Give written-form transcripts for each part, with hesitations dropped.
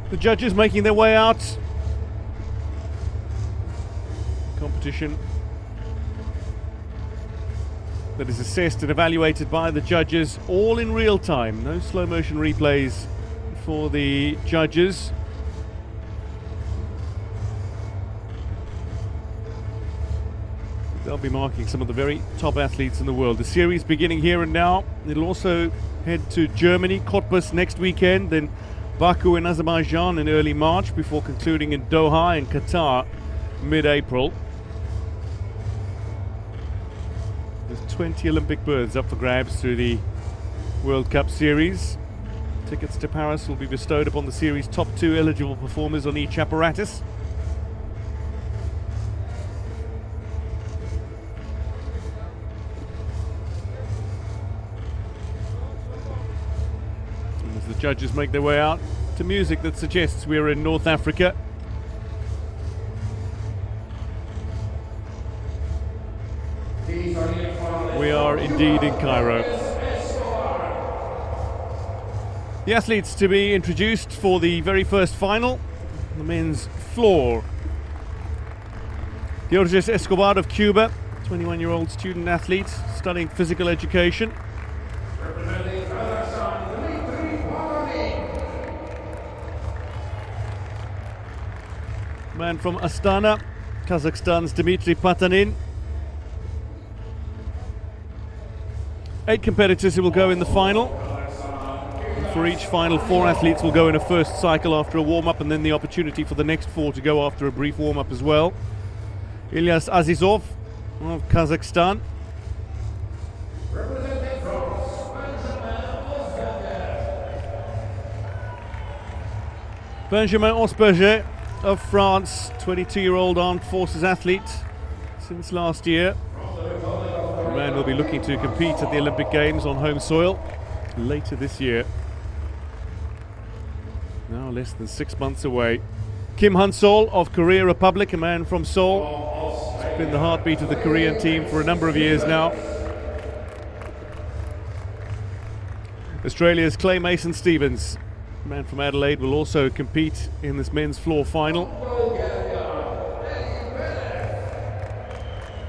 The judges making their way out. Competition that is assessed and evaluated by the judges, all in real time. No slow motion replays for the judges. They'll be marking some of the very top athletes in the world. The series beginning here and now. It'll also head to Germany, Cottbus next weekend, then Baku in Azerbaijan in early March, before concluding in Doha in Qatar mid-April. There's 20 Olympic berths up for grabs through the World Cup Series. Tickets to Paris will be bestowed upon the series' top 2 eligible performers on each apparatus. And as the judges make their way out to music that suggests we're in North Africa. We are indeed in Cairo. The athletes to be introduced for the very first final, the men's floor. Georges Escobar of Cuba, 21-year-old student athlete studying physical education. Man from Astana, Kazakhstan's Dmitry Patanin. 8 competitors who will go in the final. For each final, 4 athletes will go in a first cycle after a warm-up, and then the opportunity for the next 4 to go after a brief warm-up as well. Ilyas Azizov of Kazakhstan. Benjamin Osberger of France, 22-year-old armed forces athlete since last year. The man will be looking to compete at the Olympic Games on home soil later this year. Now less than 6 months away. Kim Han-sol of Korea Republic, a man from Seoul. He's been the heartbeat of the Korean team for a number of years now. Australia's Clay Mason-Stevens, a man from Adelaide, will also compete in this men's floor final.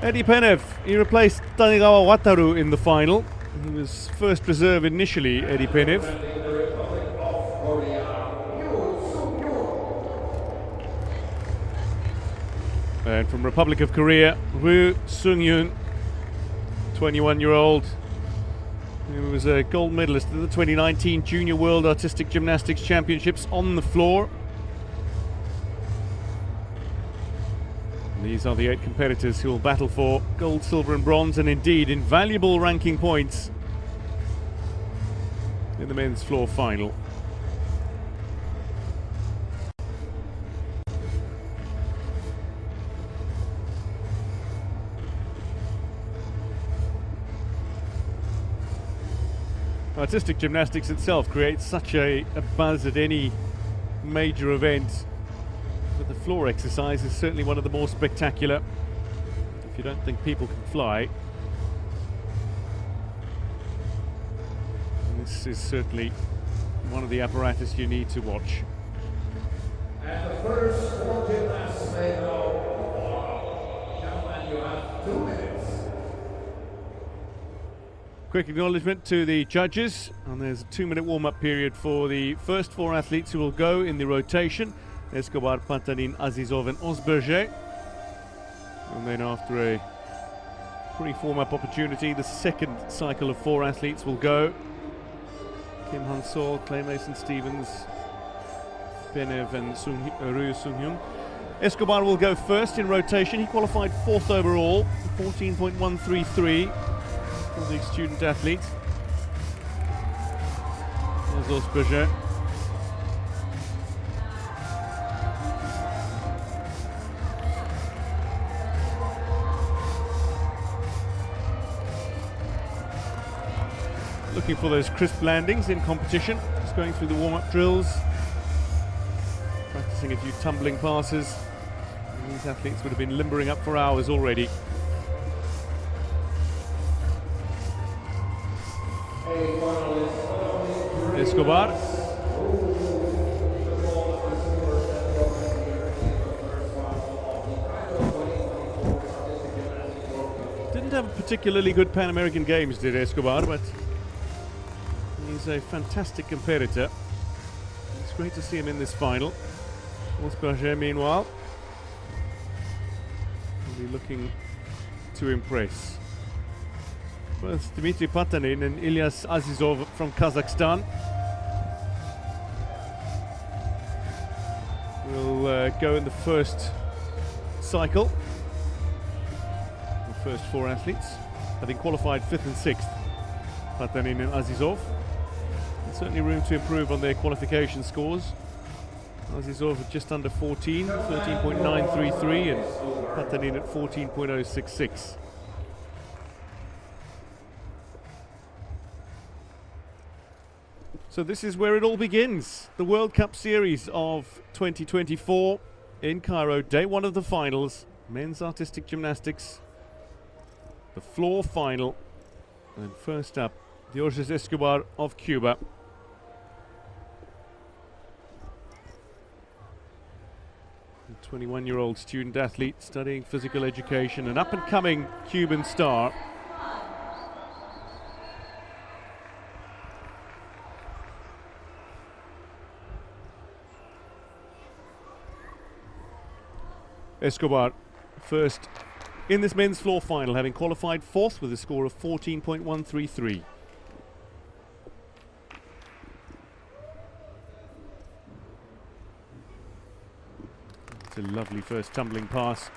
Eddie Penev, he replaced Tanigawa Wataru in the final. He was first reserve initially, Eddie Penev. And from Republic of Korea, Ryu Sung-yoon, 21-year-old. He was a gold medalist at the 2019 Junior World Artistic Gymnastics Championships on the floor. And these are the 8 competitors who will battle for gold, silver and bronze, and indeed invaluable ranking points in the men's floor final. Artistic gymnastics itself creates such a buzz at any major event, but the floor exercise is certainly one of the more spectacular. If you don't think people can fly, this is certainly one of the apparatus you need to watch. And the first 4 gymnasts may go. Gentlemen, you have 2 minutes. Quick acknowledgement to the judges, and there's a 2-minute warm-up period for the first 4 athletes who will go in the rotation: Escobar, Patanin, Azizov and Osberger. And then after a brief warm-up opportunity, the second cycle of 4 athletes will go. Kim Han-sol, Clay Mason-Stevens, Penev and Ryu Sung-yoon. Escobar will go first in rotation. He qualified 4th overall, 14.133. The student athlete. There's Osberger. Looking for those crisp landings in competition. Just going through the warm-up drills, practicing a few tumbling passes. And these athletes would have been limbering up for hours already. Escobar. Didn't have a particularly good Pan American Games, did Escobar, but he's a fantastic competitor. It's great to see him in this final. Osberger, meanwhile, will be looking to impress. Both Dmitry Patanin and Ilyas Azizov from Kazakhstan will go in the first cycle. The first four athletes, having qualified 5th and 6th, Patanin and Azizov. And certainly room to improve on their qualification scores. Azizov at just under 14, 13.933, and Patanin at 14.066. So this is where it all begins. The World Cup Series of 2024 in Cairo, day one of the finals. Men's artistic gymnastics, the floor final. And first up, Diosdado Escobar of Cuba. A 21-year-old student athlete studying physical education, an up-and-coming Cuban star. Escobar first in this men's floor final, having qualified 4th with a score of 14.133. It's a lovely first tumbling pass.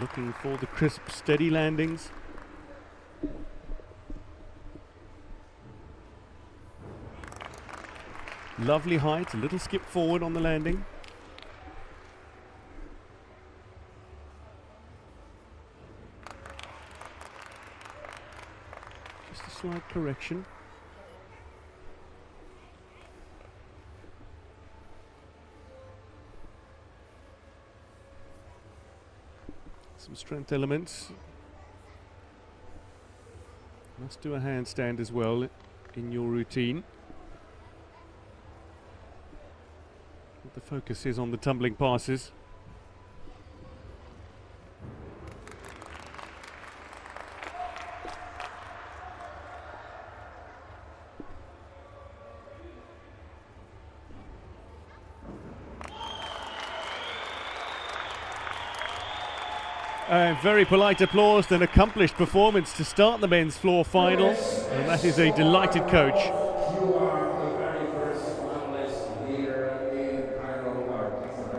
Looking for the crisp, steady landings. Lovely height, a little skip forward on the landing. Just a slight correction. Some strength elements. Must do a handstand as well in your routine. The focus is on the tumbling passes. Very polite applause, an accomplished performance to start the men's floor final, and that is a delighted coach.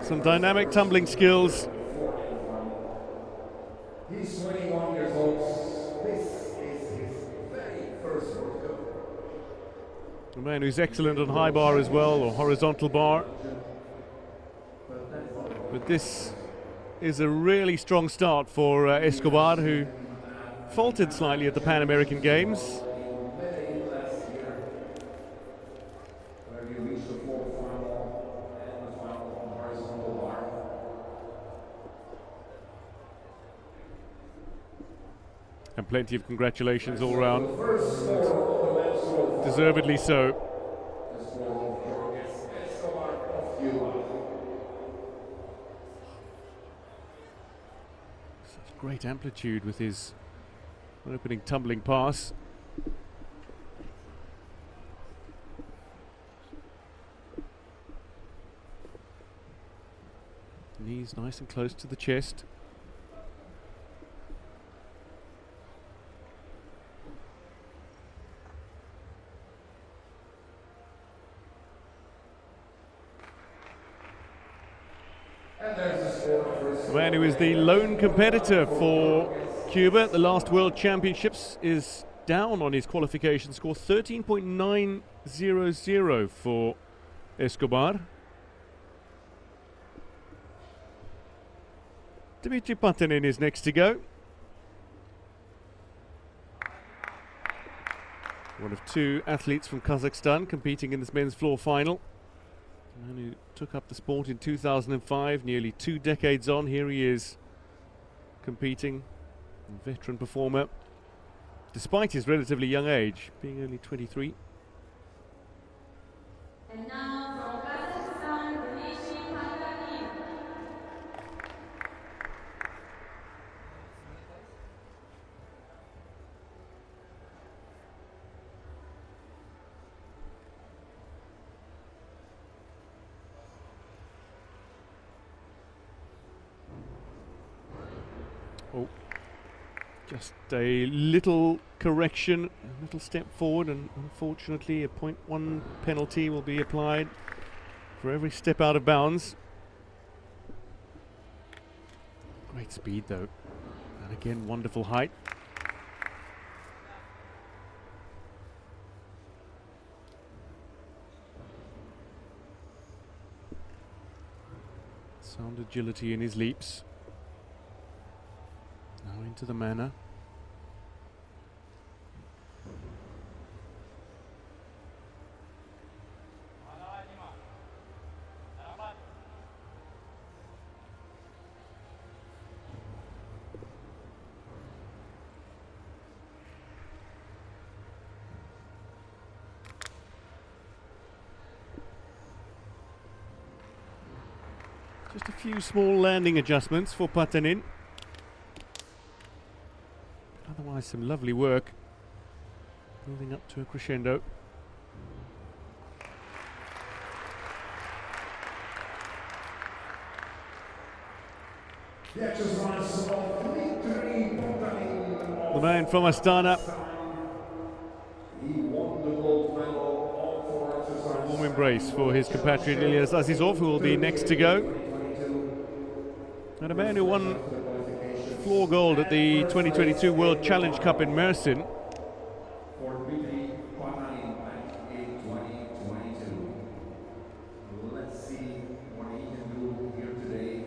Some dynamic tumbling skills. He's 21 years old. This is his very first World Cup. A man who's excellent on high bar as well, or horizontal bar. But this is a really strong start for Escobar, who faltered slightly at the Pan American Games. And plenty of congratulations all round. Deservedly so. Such great amplitude with his opening tumbling pass. Knees nice and close to the chest. The man who is the lone competitor for Cuba at the last World Championships is down on his qualification score, 13.900 for Escobar. Dmitry Patanin is next to go. One of two athletes from Kazakhstan competing in this men's floor final. The man who took up the sport in 2005, nearly 2 decades on, here he is competing, a veteran performer, despite his relatively young age, being only 23. And now from Kazakhstan, Oh, just a little correction, a little step forward, and unfortunately a 0.1 penalty will be applied for every step out of bounds. Great speed though, and again wonderful height. Sound agility in his leaps. Now into the manner. Just a few small landing adjustments for Patanin. Otherwise, some lovely work. Building up to a crescendo. The exercise of Dmitry Patanin. The man from Astana. He won the gold medal all four exercises. Warm embrace for his compatriot Ilyas Azizov, who will be next to go. And a man who won floor gold at the 2022 World Challenge Cup in Mersin. For Dmitry Patanin back in 2022. Let's see what he can do here today,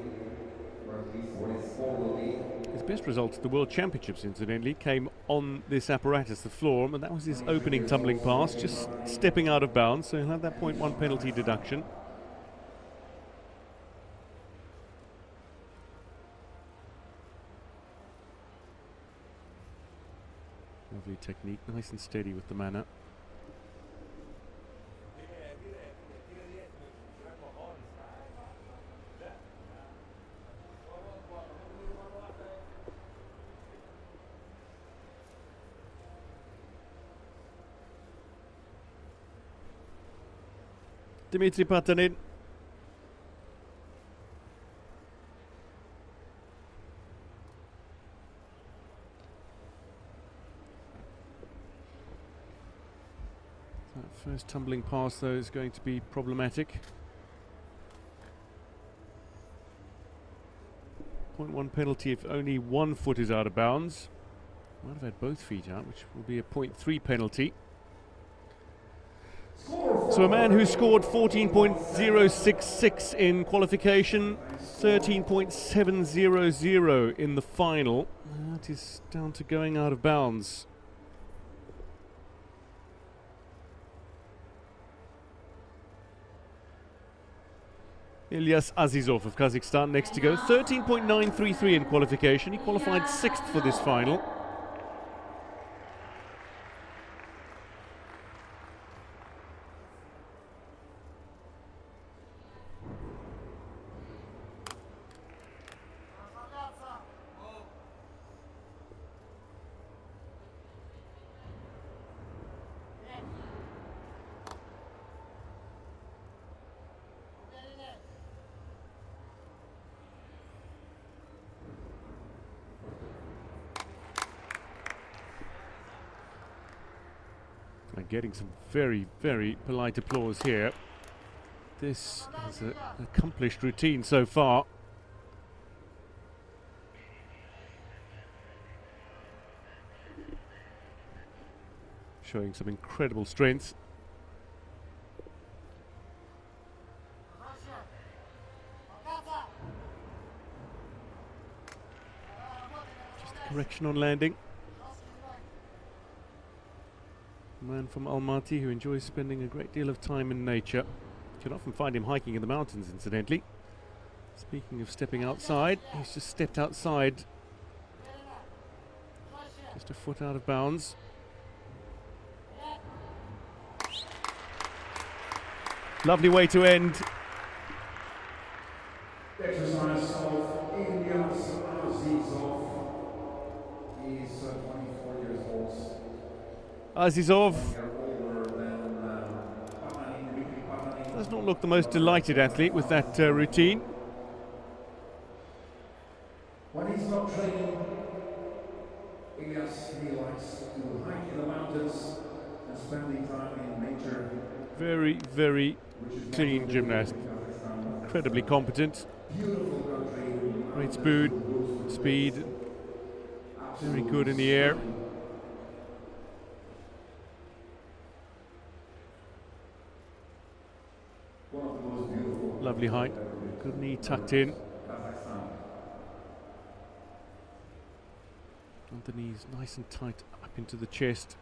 or at least what his score will be. His best results at the World Championships, incidentally, came on this apparatus, the floor, and that was his opening tumbling pass, just stepping out of bounds, so he'll have that 0.1 penalty deduction. Lovely technique, nice and steady with the manner. Dmitry Patanin. That first tumbling pass, though, is going to be problematic. 0.1 penalty if only one foot is out of bounds. Might have had both feet out, which will be a 0.3 penalty. So a man who scored 14.066 in qualification, 13.700 in the final. That is down to going out of bounds. Ilyas Azizov of Kazakhstan next to go. 13.933 in qualification. He qualified 6th for this final. And getting some very, very polite applause here. This is an accomplished routine so far. Showing some incredible strength. Just a correction on landing. A man from Almaty who enjoys spending a great deal of time in nature. You can often find him hiking in the mountains, incidentally. Speaking of stepping outside, he's just stepped outside. Just a foot out of bounds. Lovely way to end. Exercise of Ilyas Azizov. He's 24 years old. Azizov does not look the most delighted athlete with that routine. When he's not training Elias, he likes to hike in the mountains and spending time in nature. Very, very clean gymnast. Incredibly competent. Beautiful country. Great speed. Very good in the air. One of the most beautiful. Lovely height. Good knee tucked in. And the knees nice and tight up into the chest.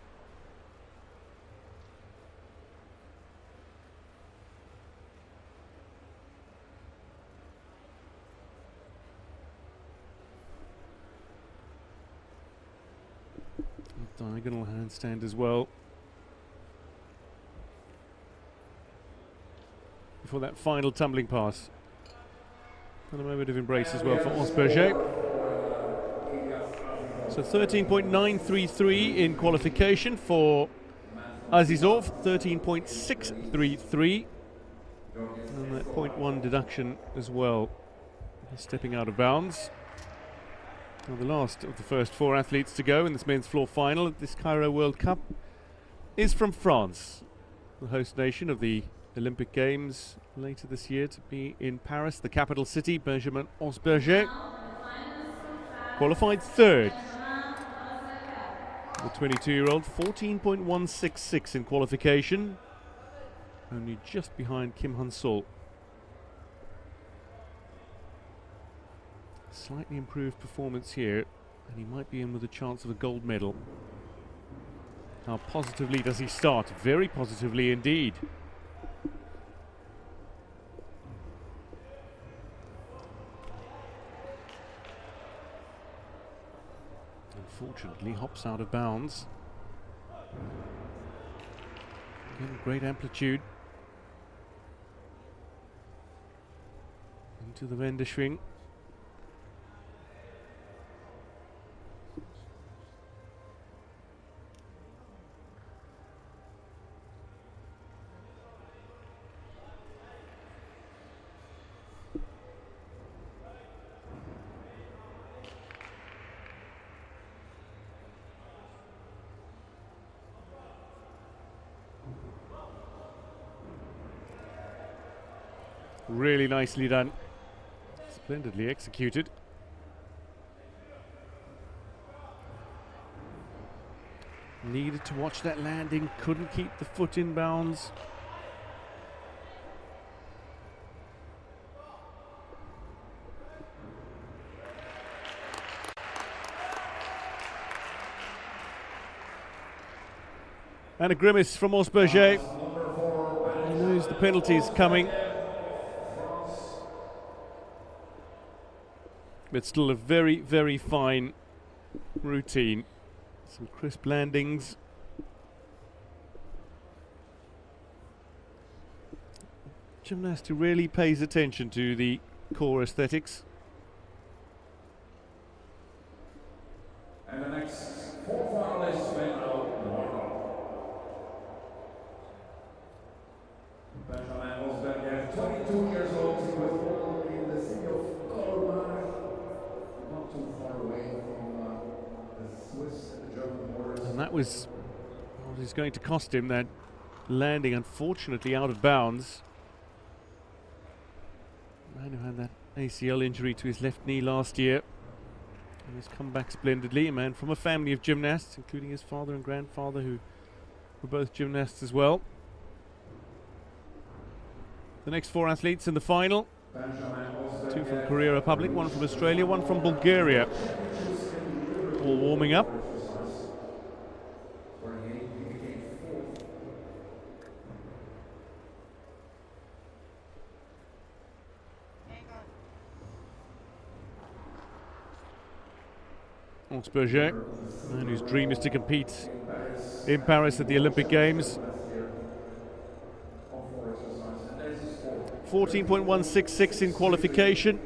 Diagonal handstand as well. Before that final tumbling pass. And a moment of embrace as well for Osberger. So 13.933 in qualification for Azizov, 13.633. And that 0.1 deduction as well. Stepping out of bounds. Well, the last of the first four athletes to go in this men's floor final at this Cairo World Cup is from France, the host nation of the Olympic Games later this year to be in Paris, the capital city. Benjamin Osberger qualified third. The 22-year-old, 14.166 in qualification, only just behind Kim Han-sol. Slightly improved performance here, and he might be in with a chance of a gold medal. How positively does he start? Very positively indeed. Unfortunately, hops out of bounds. Again, great amplitude. Into the Wendeschwing. Really nicely done. Splendidly executed. Needed to watch that landing, couldn't keep the foot in bounds. And a grimace from Osberger. He knows the penalty's coming. But still a very, very fine routine. Some crisp landings. Gymnast who really pays attention to the core aesthetics. And the next four finalists went out Benjamin Osberger, 22 years old, he was born in the city of Colmar, not too far away from the Swiss and the German borders. And that was what is going to cost him, that landing unfortunately out of bounds. Man who had that ACL injury to his left knee last year and has come back splendidly. A man from a family of gymnasts, including his father and grandfather, who were both gymnasts as well. The next four athletes in the final, two from Korea Republic, one from Australia, one from Bulgaria, all warming up. Osberger, man whose dream is to compete in Paris at the Olympic Games. 14.166 in qualification.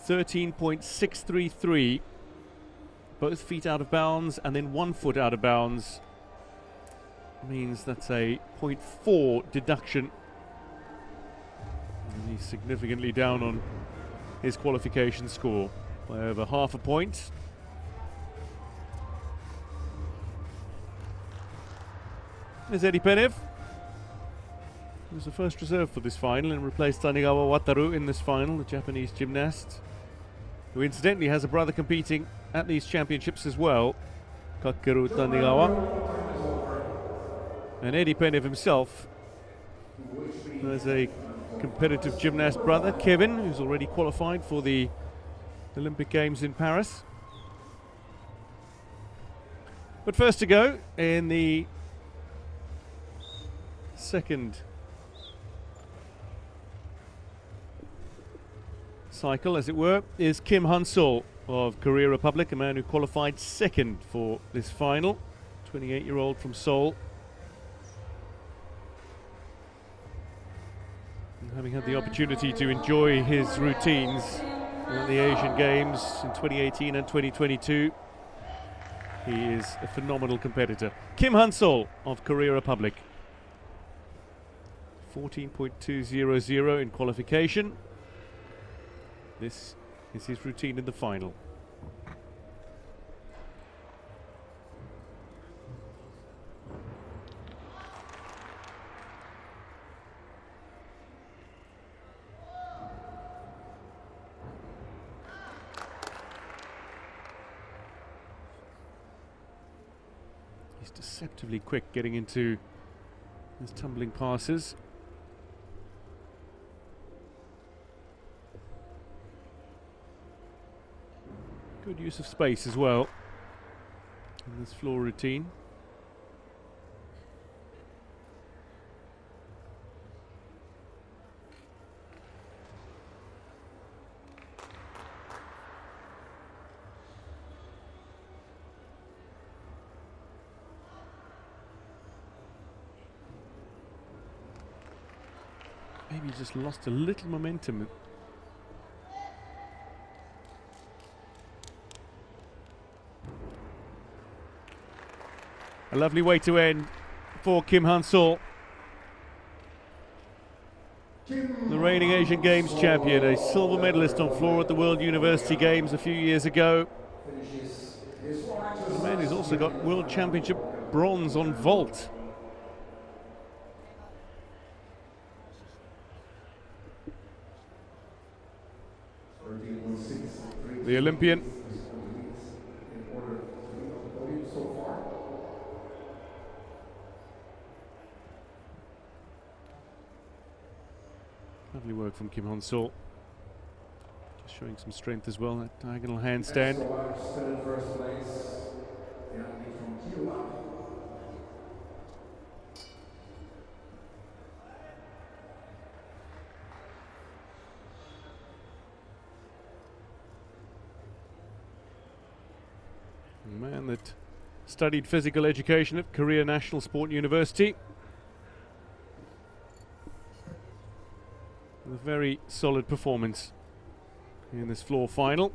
13.633. Both feet out of bounds and then 1 foot out of bounds. Means that's a 0.4 deduction. And he's significantly down on his qualification score by over half a point. There's Eddie Penev, who was the first reserve for this final and replaced Tanigawa Wataru in this final, the Japanese gymnast, who incidentally has a brother competing at these championships as well, Kakeru Tanigawa. And Eddie Penev himself has a competitive gymnast brother, Kevin, who's already qualified for the Olympic Games in Paris. But first to go in the second cycle, as it were, is Kim Han-sol of Korea Republic, a man who qualified second for this final, 28-year-old from Seoul. And having had the opportunity to enjoy his routines at the Asian Games in 2018 and 2022, he is a phenomenal competitor. Kim Han-sol of Korea Republic. 14.200 in qualification. This is his routine in the final. He's deceptively quick getting into his tumbling passes. Good use of space as well in this floor routine. Maybe just lost a little momentum. A lovely way to end for Kim Han-sol, the reigning Asian Games champion, a silver medalist on floor at the World University Games a few years ago. The man who's also got World Championship bronze on vault. The Olympian. Lovely work from Kim Han-sol. Just showing some strength as well, that diagonal handstand. A man that studied physical education at Korea National Sport University. A very solid performance in this floor final.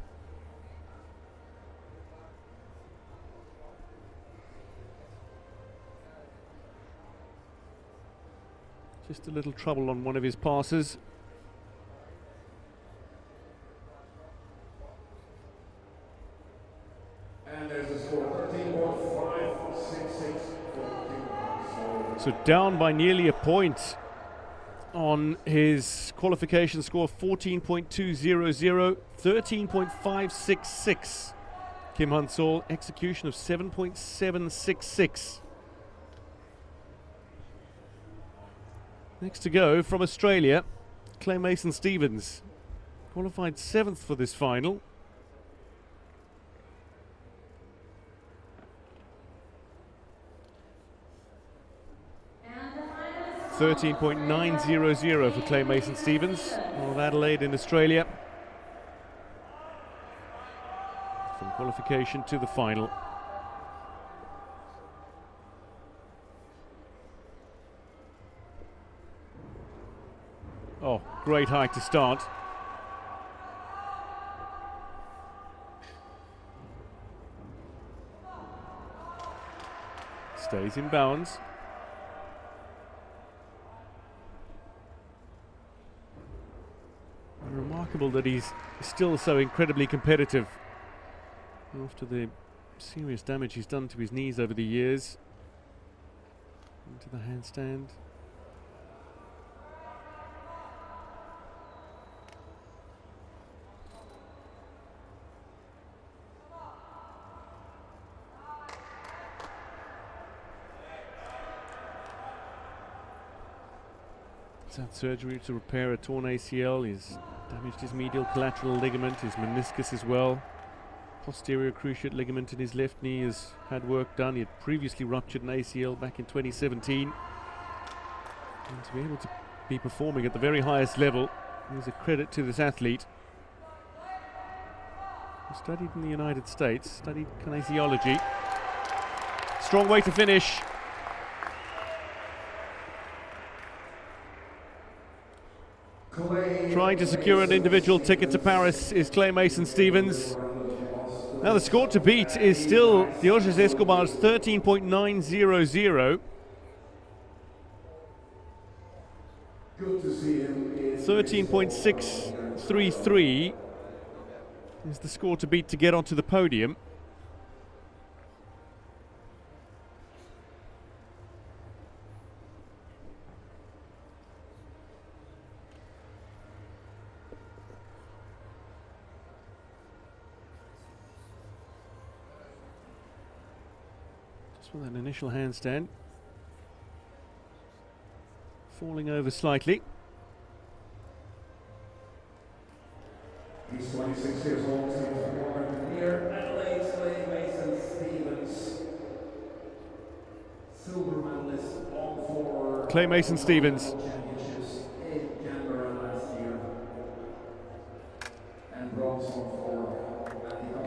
Just a little trouble on one of his passes. And there's a score 13.566. So down by nearly a point on his qualification score, 14.200, 13.566. Kim Han-sol, execution of 7.766. Next to go from Australia, Clay Mason-Stevens, qualified 7th for this final. $13.900 for Clay Mason-Stevens of Adelaide in Australia. From qualification to the final. Oh, great height to start. Stays in bounds. A Remarkable that he's still so incredibly competitive after the serious damage he's done to his knees over the years. Into the handstand. He's had surgery to repair a torn ACL. He's damaged his medial collateral ligament, his meniscus as well. Posterior cruciate ligament in his left knee has had work done. He had previously ruptured an ACL back in 2017. And to be able to be performing at the very highest level is a credit to this athlete. He studied in the United States, studied kinesiology. Strong way to finish. Trying to secure an individual ticket to Paris is Clay Mason-Stevens. Now the score to beat is still Diógenes Escobar's 13.900. 13.633 is the score to beat to get onto the podium. With an initial handstand, falling over slightly. He's 26 years old, born near Adelaide, Clay Mason-Stevens. Silver medalist all four Clay Mason-Stevens. Championships in Canberra last year. And bronze on four.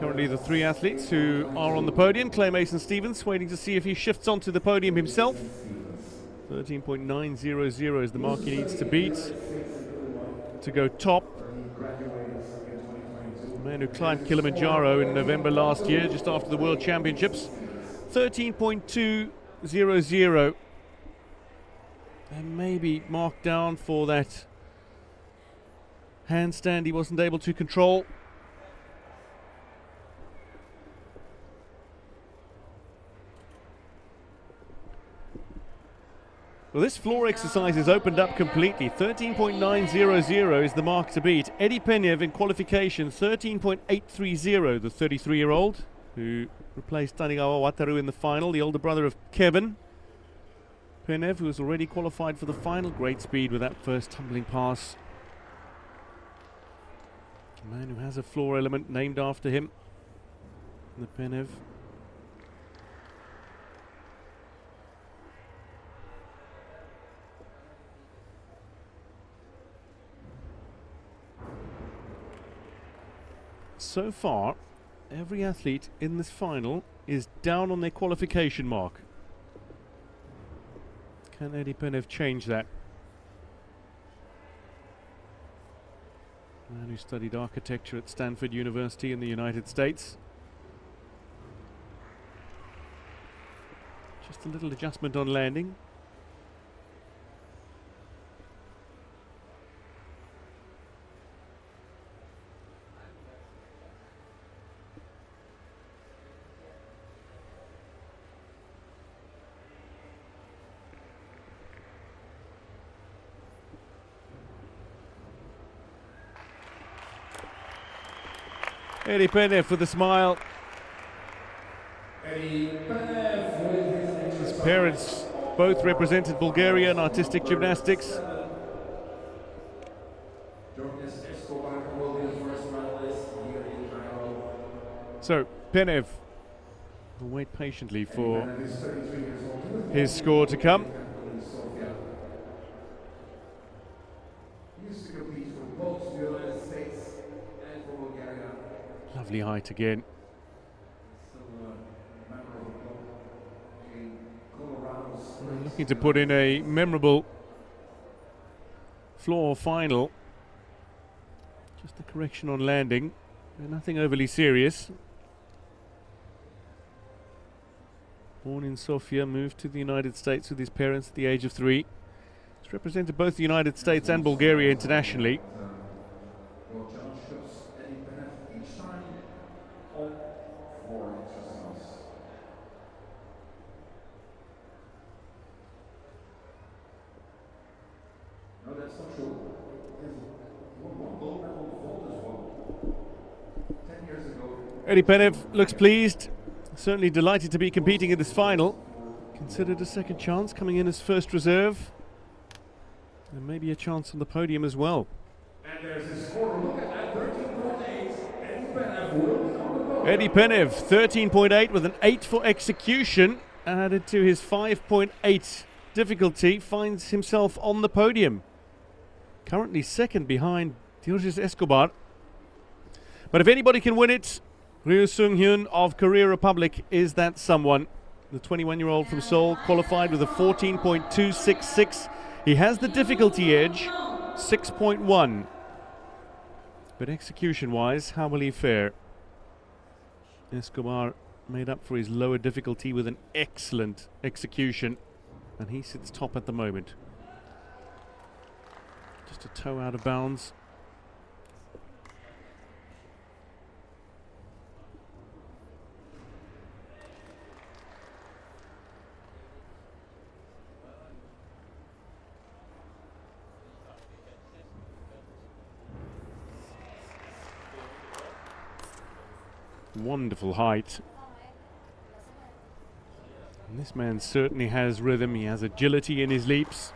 Currently the three athletes who are on the podium. Clay Mason-Stevens waiting to see if he shifts onto the podium himself. 13.900 is the mark he needs to beat to go top. The man who climbed Kilimanjaro in November last year, just after the World Championships. 13.200. And maybe marked down for that handstand he wasn't able to control. Well, this floor exercise is opened up completely. 13.900 is the mark to beat. Eddie Penev in qualification, 13.830, the 33-year-old, who replaced Tanigawa Wataru in the final, the older brother of Kevin. Penev, who was already qualified for the final, great speed with that first tumbling pass. A man who has a floor element named after him, the Penev. So far, every athlete in this final is down on their qualification mark. Can Eddie Penev change that? Man who studied architecture at Stanford University in the United States. Just a little adjustment on landing. Eddie Penev with a smile. His parents both represented Bulgaria in artistic gymnastics. So Penev will wait patiently for his score to come. Lovely height again. Looking to put in a memorable floor final. Just a correction on landing. Nothing overly serious. Born in Sofia, moved to the United States with his parents at the age of 3. He's represented both the United States and Bulgaria internationally. that's not true. He won one gold medal vault as well. 10 years ago. Eddie Penev looks pleased, certainly delighted to be competing in this final. Considered a second chance, coming in as first reserve. And maybe a chance on the podium as well. And there's his score. Look at that, 13.8. Eddie Penev will on the podium. Eddie Penev, 13.8 with an 8 for execution. Added to his 5.8 difficulty, finds himself on the podium. Currently second behind Diorgis Escobar. But if anybody can win it, Ryu Sung-hyun of Korea Republic is that someone. The 21-year-old from Seoul qualified with a 14.266. He has the difficulty edge, 6.1. But execution-wise, how will he fare? Escobar made up for his lower difficulty with an excellent execution, and he sits top at the moment. Just a toe out of bounds. Wonderful height. And this man certainly has rhythm. He has agility in his leaps.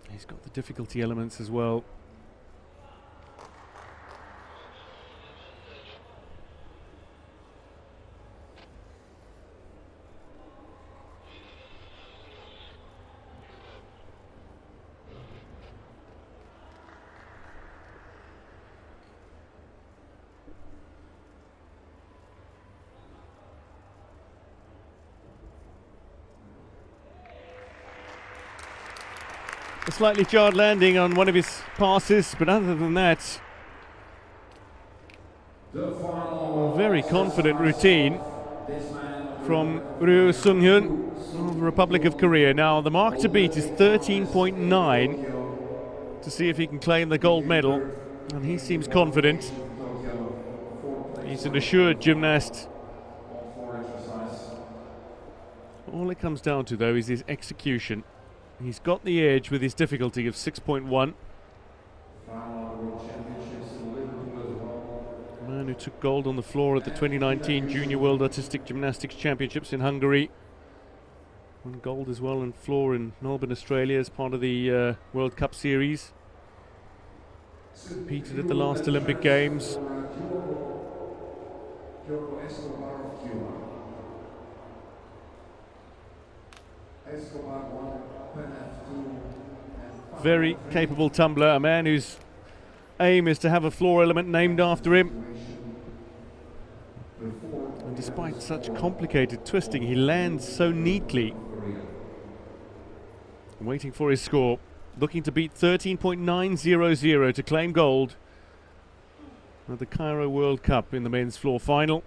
He's got the difficulty elements as well. A slightly jarred landing on one of his passes, but other than that, a very confident routine from Ryu Sung-hyun of the Republic of Korea. Now the mark to beat is 13.9 to see if he can claim the gold medal, and he seems confident. He's an assured gymnast. All it comes down to, though, is his execution. He's got the edge with his difficulty of 6.1. The man who took gold on the floor at the 2019 Junior World Artistic Gymnastics Championships in Hungary. Won gold as well on floor in Melbourne, Australia as part of the World Cup Series. Competed at the last Olympic Games. Very capable tumbler, a man whose aim is to have a floor element named after him. And despite such complicated twisting, he lands so neatly. Waiting for his score, looking to beat 13.900 to claim gold at the Cairo World Cup in the men's floor final.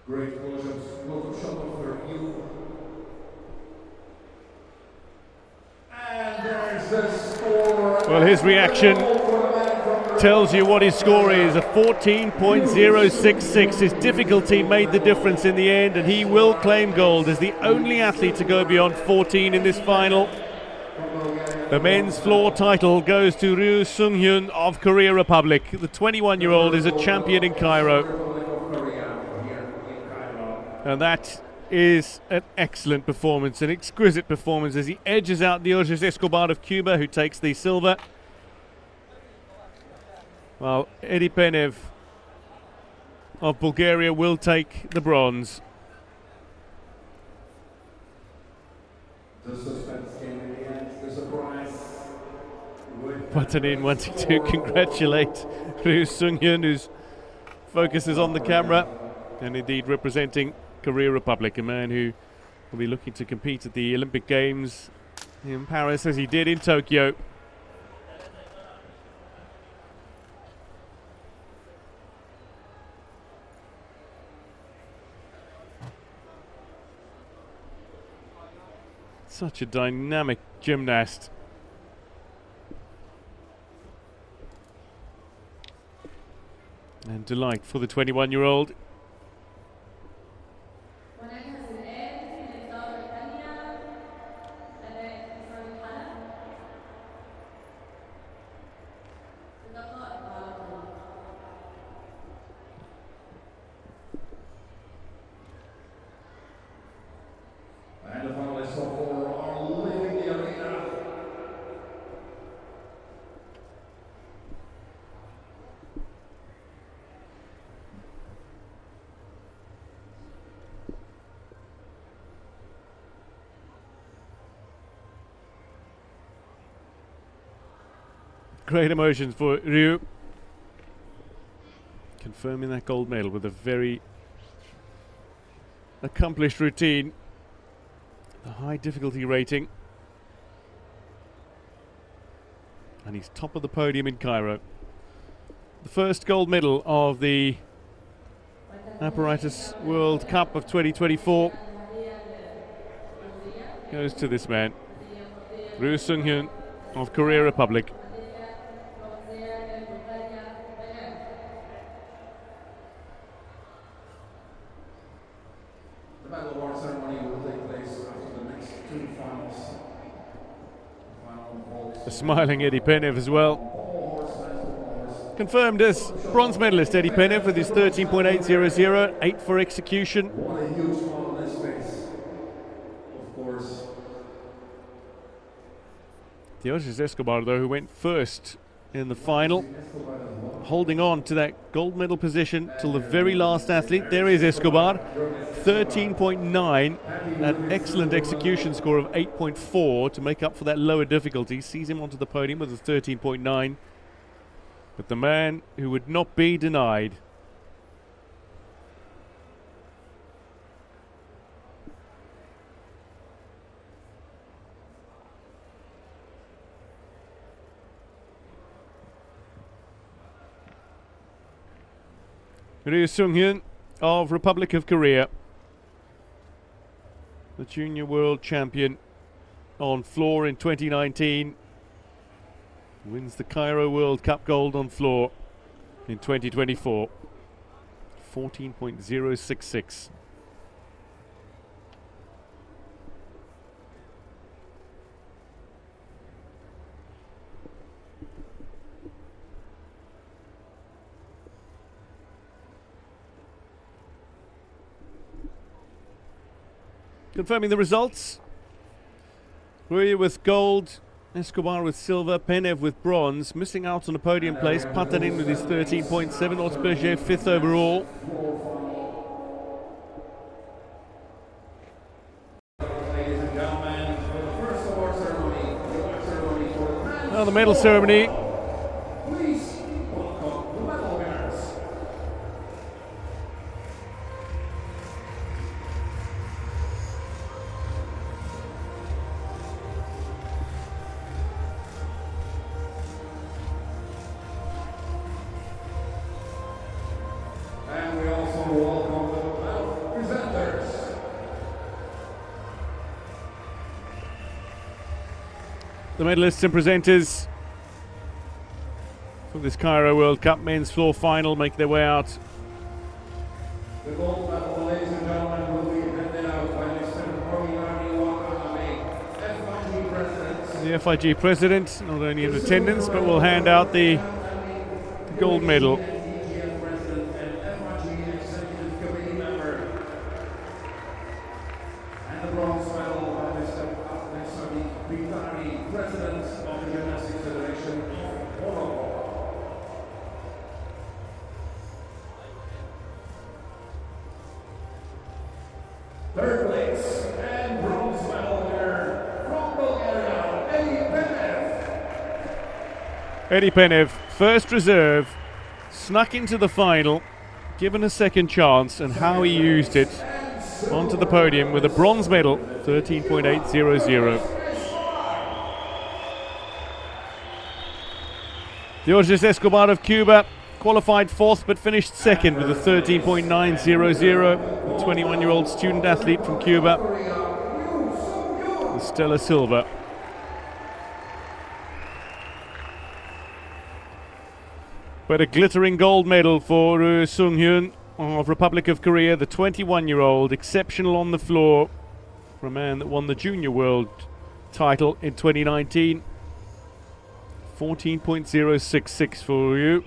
Great close-ups, close-up shot for you. And there's the score. Well, his reaction tells you what his score is, a 14.066. His difficulty made the difference in the end, and he will claim gold as the only athlete to go beyond 14 in this final. The men's floor title goes to Ryu Sung-hyun of Korea Republic. The 21-year-old is a champion in Cairo. And that is an excellent performance, an exquisite performance as he edges out Diorgis Escobar of Cuba, who takes the silver. While Eddie Penev of Bulgaria will take the bronze. The suspense came in the end, the surprise. Patanin wanting to congratulate Ryu Sung-hyun, whose focus is on the camera, and indeed representing Korea Republic, a man who will be looking to compete at the Olympic Games in Paris as he did in Tokyo. Such a dynamic gymnast. and delight for the 21-year-old. And the finalists of 4 are leaving the arena. Great emotions for Ryu. Confirming that gold medal with a very accomplished routine. The high difficulty rating. And he's top of the podium in Cairo. The first gold medal of the Apparatus World Cup of 2024 goes to this man, Ryu Sung-hyun of Korea Republic. The medal award ceremony will take place after the next 2 finals. A smiling Eddie Penev as well. Confirmed as bronze medalist Eddie Penev with his 13.800, 8 for execution. What a huge smile on his face. Of course. Diógenes Escobar, though, who went first in the final, holding on to that gold medal position till the very last athlete. There is Escobar, 13.9, that excellent execution score of 8.4 to make up for that lower difficulty. Sees him onto the podium with a 13.9. But the man who would not be denied. Ryu Sung-hyun of Republic of Korea, the junior world champion on floor in 2019, wins the Cairo World Cup gold on floor in 2024. 14.066. Confirming the results. Ryu with gold, Escobar with silver, Penev with bronze. Missing out on a podium place, Patanin with his 13.7, Osberger 5th overall. Now the medal ceremony. Please welcome the medal winners. And we also welcome the medal presenters. The medalists and presenters for this Cairo World Cup men's floor final make their way out. The gold medal, ladies and gentlemen, will be handed out by Mr. Koryani Watanabe, FIG President. The FIG president, not only in attendance, but will hand out the gold medal. DGF President and FIG Executive Committee member. And the bronze medal by Mr. Bitani, President of the Gymnastics Federation of Morocco. Third place and bronze medal winner from Bulgaria, Eddie Penev. Eddie Penev, first reserve, snuck into the final, given a second chance, and how he used it onto the podium with a bronze medal, 13.800. Diógenes Escobar of Cuba qualified 4th but finished 2nd with a 13.900. The 21-year-old student athlete from Cuba, with stellar silver. But a glittering gold medal for Sung-hyun of Republic of Korea, the 21-year-old, exceptional on the floor for a man that won the Junior World title in 2019. 14.066 for you.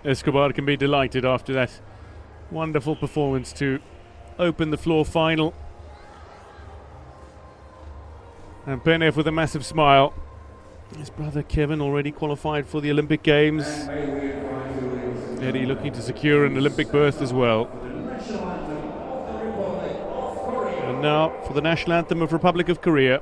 Escobar can be delighted after that wonderful performance to open the floor final. And Penev with a massive smile. His brother Kevin already qualified for the Olympic Games. Eddie looking to secure an Olympic berth as well. And now for the national anthem of Republic of Korea.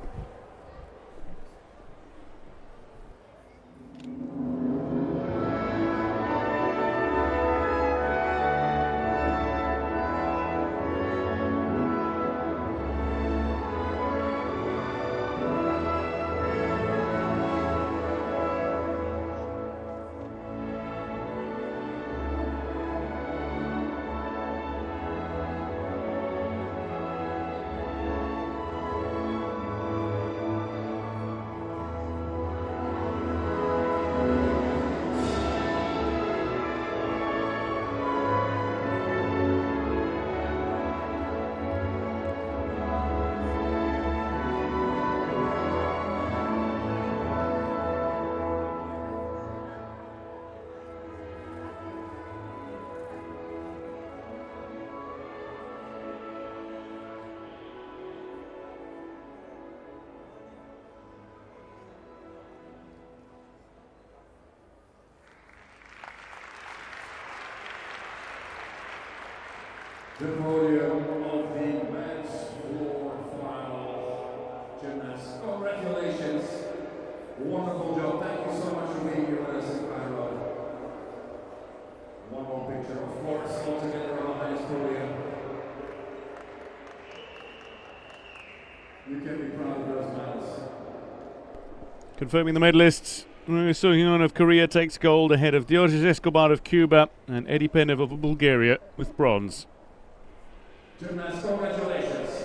The podium of the men's floor final gymnasts. Congratulations. Wonderful job. Thank you so much for being here with us in Cairo. One more picture, of course, all together on the highest podium. You can be proud of those medals. Confirming the medalists, Sung-hyun of Korea takes gold ahead of Diógenes Escobar of Cuba and Eddie Penev of Bulgaria with bronze. Gymnasts, congratulations.